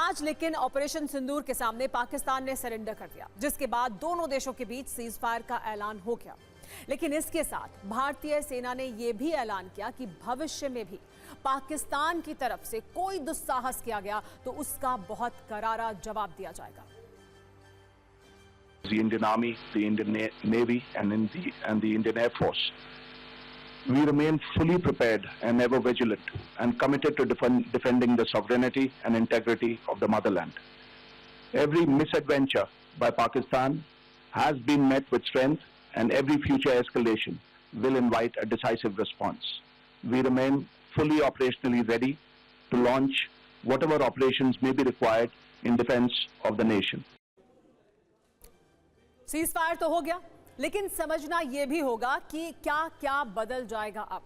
आज लेकिन ऑपरेशन सिंदूर के सामने पाकिस्तान ने सरेंडर कर दिया, जिसके बाद दोनों देशों के बीच सीज फायर का ऐलान हो गया। लेकिन इसके साथ भारतीय सेना ने यह भी ऐलान किया कि भविष्य में भी पाकिस्तान की तरफ से कोई दुस्साहस किया गया तो उसका बहुत करारा जवाब दिया जाएगा। The Indian Army, the Indian Navy and the Indian Air Force. We remain fully prepared and ever vigilant and committed to defending the sovereignty and integrity of the motherland. Every misadventure by Pakistan has been met with strength, and every future escalation will invite a decisive response. We remain fully operationally ready to launch whatever operations may be required in defense of the nation. Cease fire तो हो गया, लेकिन समझना यह भी होगा कि क्या क्या बदल जाएगा अब।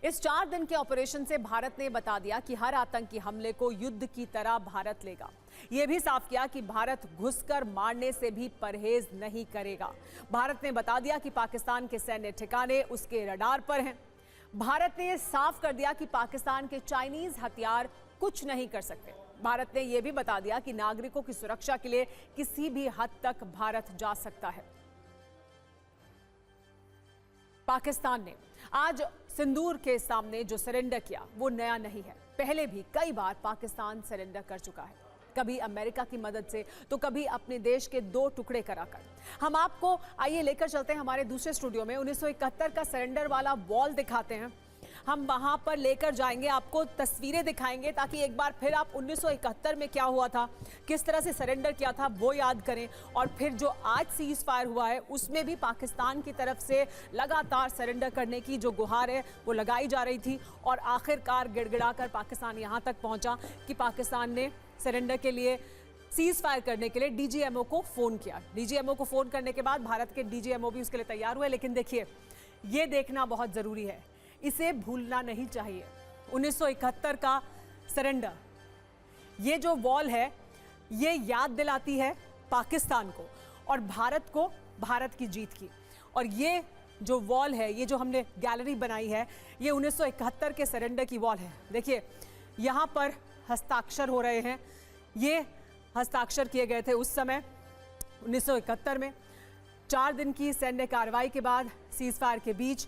इस 4 दिन के ऑपरेशन से भारत ने बता दिया कि हर आतंकी हमले को युद्ध की तरह भारत लेगा। यह भी साफ किया कि भारत घुसकर मारने से भी परहेज नहीं करेगा। भारत ने बता दिया कि पाकिस्तान के सैन्य ठिकाने उसके रडार पर हैं। भारत ने यह साफ कर दिया कि पाकिस्तान के चाइनीज हथियार कुछ नहीं कर सकते। भारत ने यह भी बता दिया कि नागरिकों की सुरक्षा के लिए किसी भी हद तक भारत जा सकता है। पाकिस्तान ने आज सिंदूर के सामने जो सरेंडर किया वो नया नहीं है। पहले भी कई बार पाकिस्तान सरेंडर कर चुका है, कभी अमेरिका की मदद से तो कभी अपने देश के 2 टुकड़े कराकर। हम आपको आइए लेकर चलते हैं हमारे दूसरे स्टूडियो में। 1971 का सरेंडर वाला वॉल दिखाते हैं। हम वहां पर लेकर जाएंगे, आपको तस्वीरें दिखाएंगे ताकि एक बार फिर आप 1971 में क्या हुआ था, किस तरह से सरेंडर किया था वो याद करें। और फिर जो आज सीज फायर हुआ है उसमें भी पाकिस्तान की तरफ से लगातार सरेंडर करने की जो गुहार है वो लगाई जा रही थी। और आखिरकार गिड़गिड़ाकर पाकिस्तान यहां तक पहुंचा कि पाकिस्तान ने सरेंडर के लिए, सीज फायर करने के लिए डीजीएमओ को फोन किया। डीजीएमओ को फोन करने के बाद भारत के डीजीएमओ भी उसके लिए तैयार हुए। लेकिन देखिए, ये देखना बहुत जरूरी है, इसे भूलना नहीं चाहिए। 1971 का सरेंडर, ये जो वॉल है ये याद दिलाती है पाकिस्तान को और भारत को भारत की जीत की। और ये जो वॉल है, ये जो हमने गैलरी बनाई है, ये 1971 के सरेंडर की वॉल है। देखिए, यहाँ पर हस्ताक्षर हो रहे हैं। ये हस्ताक्षर किए गए थे उस समय 1971 में। 4 दिन की सैन्य कार्रवाई के बाद सीज फायर के बीच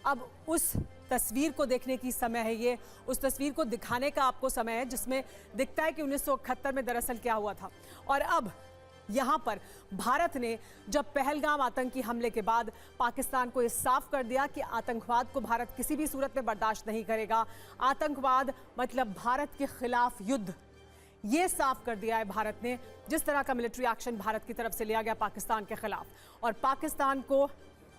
अब उस तस्वीर को देखने की समय है। ये उस तस्वीर को दिखाने का आपको समय है जिसमें दिखता है कि 1971 में दरअसल क्या हुआ था। और अब यहाँ पर भारत ने जब पहलगाम आतंकी हमले के बाद पाकिस्तान को ये साफ कर दिया कि आतंकवाद को भारत किसी भी सूरत में बर्दाश्त नहीं करेगा। आतंकवाद मतलब भारत के खिलाफ युद्ध, ये साफ कर दिया है भारत ने। जिस तरह का मिलिट्री एक्शन भारत की तरफ से लिया गया पाकिस्तान के खिलाफ, और पाकिस्तान को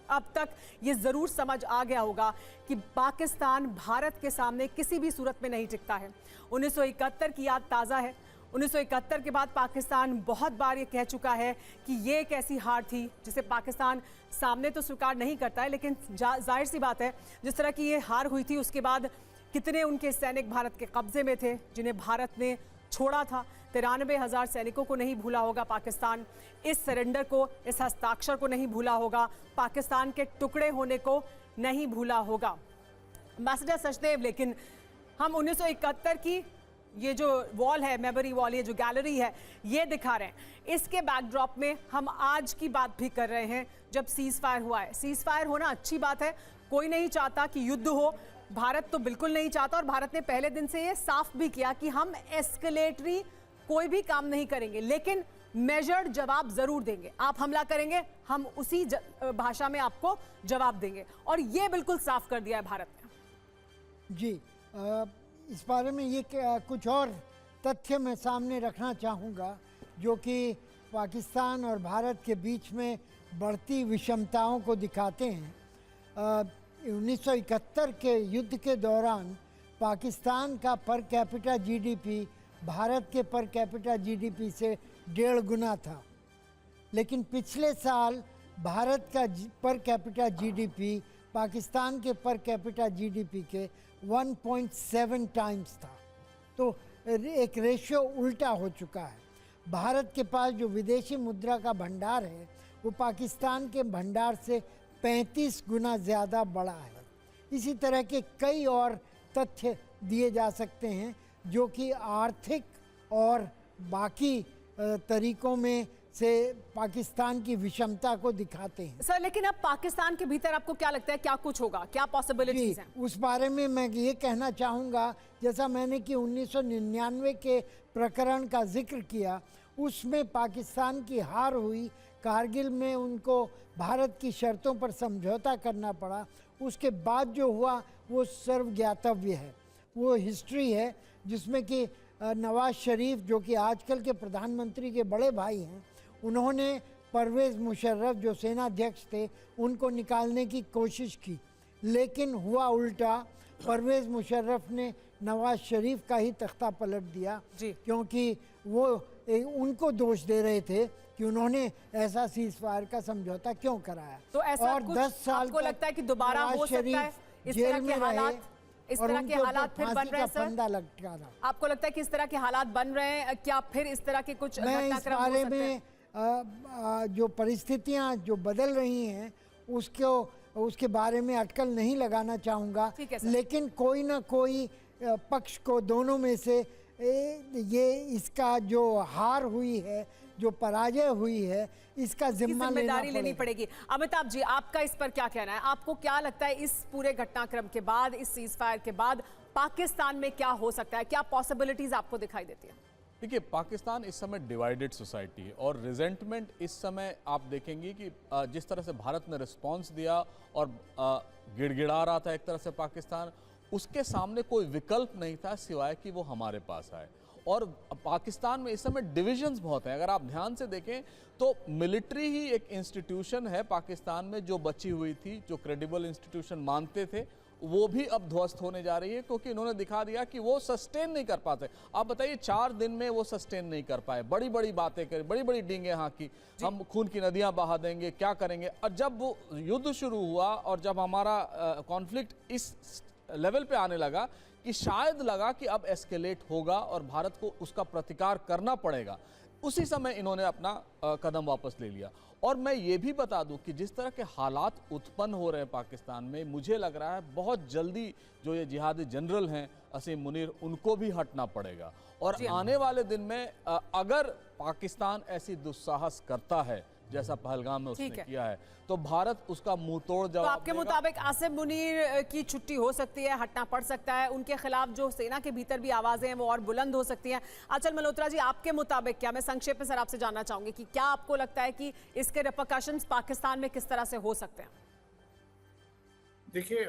अब तक ये जरूर समझ आ गया होगा कि पाकिस्तान भारत के सामने किसी भी सूरत में नहीं टिकता है। 1971 की याद ताज़ा है। 1971 के बाद पाकिस्तान बहुत बार ये कह चुका है कि ये एक ऐसी हार थी जिसे पाकिस्तान सामने तो स्वीकार नहीं करता है, लेकिन जाहिर सी बात है जिस तरह की ये हार हुई थी उसके बाद कितने उनके सैनिक भारत के कब्जे में थे जिन्हें भारत ने छोड़ा था। 93,000 सैनिकों को नहीं भूला होगा पाकिस्तान। इस सरेंडर को, इस हस्ताक्षर को नहीं भूला होगा। पाकिस्तान के टुकड़े होने को नहीं भूला होगा। एम्बेसडर सचदेव, लेकिन हम 1971 की ये जो वॉल है, मेमोरी वॉल, ये जो गैलरी है, ये दिखा रहे हैं। इसके बैकड्रॉप में हम आज की बात भी कर रहे हैं जब सीज फायर हुआ है। सीज फायर होना अच्छी बात है, कोई नहीं चाहता कि युद्ध हो, भारत तो बिल्कुल नहीं चाहता। और भारत ने पहले दिन से ये साफ भी किया कि हम एस्केलेटरी कोई भी काम नहीं करेंगे, लेकिन मेजर्ड जवाब जरूर देंगे। आप हमला करेंगे, हम उसी भाषा में आपको जवाब देंगे। और ये बिल्कुल साफ कर दिया है भारत ने। जी, इस बारे में ये कुछ और तथ्य मैं सामने रखना चाहूँगा जो कि पाकिस्तान और भारत के बीच में बढ़ती विषमताओं को दिखाते हैं। 1971 के युद्ध के दौरान पाकिस्तान का पर कैपिटा जीडीपी भारत के पर कैपिटा जीडीपी से 1.5 गुना था, लेकिन पिछले साल भारत का पर कैपिटा जीडीपी पाकिस्तान के पर कैपिटा जीडीपी के 1.7 टाइम्स था। तो एक रेशियो उल्टा हो चुका है। भारत के पास जो विदेशी मुद्रा का भंडार है वो पाकिस्तान के भंडार से 35 गुना ज़्यादा बड़ा है। इसी तरह के कई और तथ्य दिए जा सकते हैं जो कि आर्थिक और बाकी तरीकों में से पाकिस्तान की विषमता को दिखाते हैं। सर, लेकिन अब पाकिस्तान के भीतर आपको क्या लगता है, क्या कुछ होगा, क्या पॉसिबिलिटीज हैं? उस बारे में मैं ये कहना चाहूँगा, जैसा मैंने कि 1999 के प्रकरण का जिक्र किया, उसमें पाकिस्तान की हार हुई, कारगिल में उनको भारत की शर्तों पर समझौता करना पड़ा। उसके बाद जो हुआ वो सर्वज्ञातव्य है, वो हिस्ट्री है, जिसमें कि नवाज शरीफ जो कि आजकल के प्रधानमंत्री के बड़े भाई हैं, उन्होंने परवेज़ मुशर्रफ जो सेनाध्यक्ष थे उनको निकालने की कोशिश की, लेकिन हुआ उल्टा। परवेज़ मुशर्रफ ने नवाज शरीफ का ही तख्ता पलट दिया, क्योंकि वो उनको दोष दे रहे थे कि उन्होंने ऐसा सीज फायर का समझौता क्यों कराया। तो ऐसा और कुछ 10 साल आपको लगता है कि दोबारा हो सकता है इस तरह के हालात? इस तरह के हालात फिर बन रहे हैं सर? आपको लगता है कि इस तरह के हालात बन रहे हैं? क्या फिर इस तरह के कुछ मैं इस बारे में जो परिस्थितियां जो बदल रही हैं उसके बारे में अटकल नहीं लगाना चाहूँगा, लेकिन कोई ना कोई पक्ष को दोनों में से ये इसका जो हार हुई है, जो पराजय हुई है, इसका जिम्मेदारी लेनी पड़ेगी। अमिताभ जी, आपका इस पर क्या कहना है? आपको क्या लगता है इस पूरे घटनाक्रम के बाद, इस सीज फायर के बाद पाकिस्तान में क्या हो सकता है, क्या पॉसिबिलिटीज आपको दिखाई देती है? देखिए, पाकिस्तान इस समय डिवाइडेड सोसाइटी है और रिजेंटमेंट इस समय आप देखेंगे कि जिस तरह से भारत ने रिस्पांस दिया और गिड़गिड़ा रहा था एक तरह से पाकिस्तान, उसके सामने कोई विकल्प नहीं था सिवाय कि वो हमारे पास आए। और पाकिस्तान में इस समय डिविजन्स बहुत हैं। अगर आप ध्यान से देखें तो मिलिट्री ही एक इंस्टीट्यूशन है पाकिस्तान में जो बची हुई थी, जो क्रेडिबल इंस्टीट्यूशन मानते थे, वो भी अब ध्वस्त होने जा रही है, क्योंकि इन्होंने दिखा दिया कि वो सस्टेन नहीं कर पाते। आप बताइए, 4 दिन में वो सस्टेन नहीं कर पाए, बड़ी बड़ी बातें करी, बड़ी बड़ी डींगे हाँ की, हम खून की नदियां बहा देंगे, क्या करेंगे। और जब वो युद्ध शुरू हुआ और जब हमारा कॉन्फ्लिक्ट इस लेवल पे आने लगा कि शायद लगा कि अब एस्केलेट होगा और भारत को उसका प्रतिकार करना पड़ेगा, उसी समय इन्होंने अपना कदम वापस ले लिया। और मैं ये भी बता दूं कि जिस तरह के हालात उत्पन्न हो रहे हैं पाकिस्तान में, मुझे लग रहा है बहुत जल्दी जो ये जिहादी जनरल हैं असीम मुनीर, उनको भी हटना पड़ेगा। और आने वाले दिन में अगर पाकिस्तान ऐसी दुस्साहस करता है जैसा पहलगाम में उसने किया है, तो भारत उसका मुंह तोड़ जवाब तो आपके मुताबिक आसिम मुनीर की छुट्टी हो सकती है, हटना पड़ सकता है, उनके खिलाफ जो सेना के भीतर भी आवाजें हैं वो और बुलंद हो सकती हैं। आंचल मल्होत्रा जी, आपके मुताबिक क्या, मैं संक्षेप में सर आपसे जानना चाहूंगी कि क्या आपको लगता है कि इसके रिपरकशंस पाकिस्तान में किस तरह से हो सकते हैं? देखिए,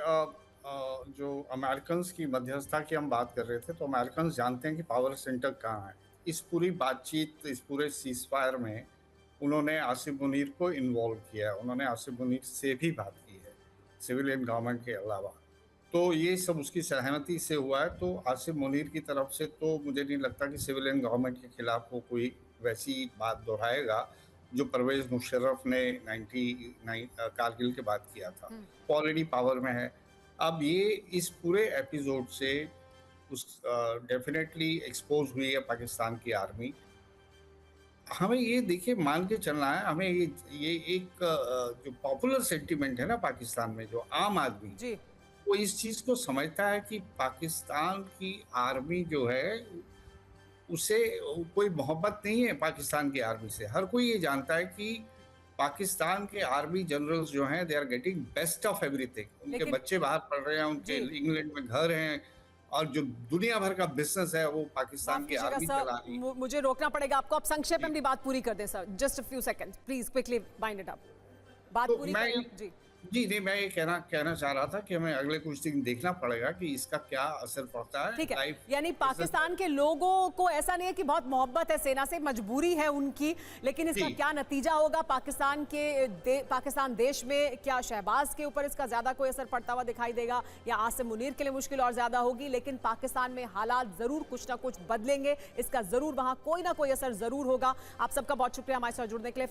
जो अमेरिकन की मध्यस्थता की हम बात कर रहे थे, तो अमेरिकन जानते हैं कि पावर सेंटर कहाँ है। इस पूरी बातचीत, इस पूरे सीज फायर में उन्होंने आसिम मुनीर को इन्वॉल्व किया, उन्होंने आसिम मुनीर से भी बात की है, सिविलियन गवर्नमेंट के अलावा। तो ये सब उसकी सहमति से हुआ है। तो आसिम मुनीर की तरफ से तो मुझे नहीं लगता कि सिविलियन गवर्नमेंट के खिलाफ वो कोई वैसी बात दोहराएगा जो परवेज़ मुशर्रफ ने 99 कारगिल के बाद किया था। ऑलरेडी पावर में है। अब ये इस पूरे एपिसोड से उस डेफिनेटली एक्सपोज हुई है पाकिस्तान की आर्मी। हमें ये देखिए मान के चलना है, हमें ये एक जो पॉपुलर सेंटिमेंट है ना पाकिस्तान में, जो आम आदमी जी, वो इस चीज़ को समझता है कि पाकिस्तान की आर्मी जो है उसे कोई मोहब्बत नहीं है पाकिस्तान की आर्मी से। हर कोई ये जानता है कि पाकिस्तान के आर्मी जनरल्स जो हैं, they are getting best of everything. उनके बच्चे बाहर पढ़ रहे हैं, उनके इंग्लैंड में घर हैं, और जो दुनिया भर का बिजनेस है वो पाकिस्तान की आर्मी चला रही है। मुझे रोकना पड़ेगा आपको, आप संक्षेप में अपनी बात पूरी कर दें sir, just a few seconds please, quickly bind it up, बात पूरी करें। जी नहीं, मैं ये कहना चाह रहा था कि हमें अगले कुछ दिन देखना पड़ेगा कि इसका क्या असर पड़ता है। ठीक है, यानी पाकिस्तान के लोगों को ऐसा नहीं है कि बहुत मोहब्बत है सेना से, मजबूरी है उनकी, लेकिन इसका क्या नतीजा होगा पाकिस्तान देश में, क्या शहबाज के ऊपर इसका ज्यादा कोई असर पड़ता हुआ दिखाई देगा या आसिम मुनीर के लिए मुश्किल और ज्यादा होगी? लेकिन पाकिस्तान में हालात जरूर कुछ ना कुछ बदलेंगे, इसका जरूर वहां कोई ना कोई असर जरूर होगा। आप सबका बहुत शुक्रिया हमारे साथ जुड़ने के लिए।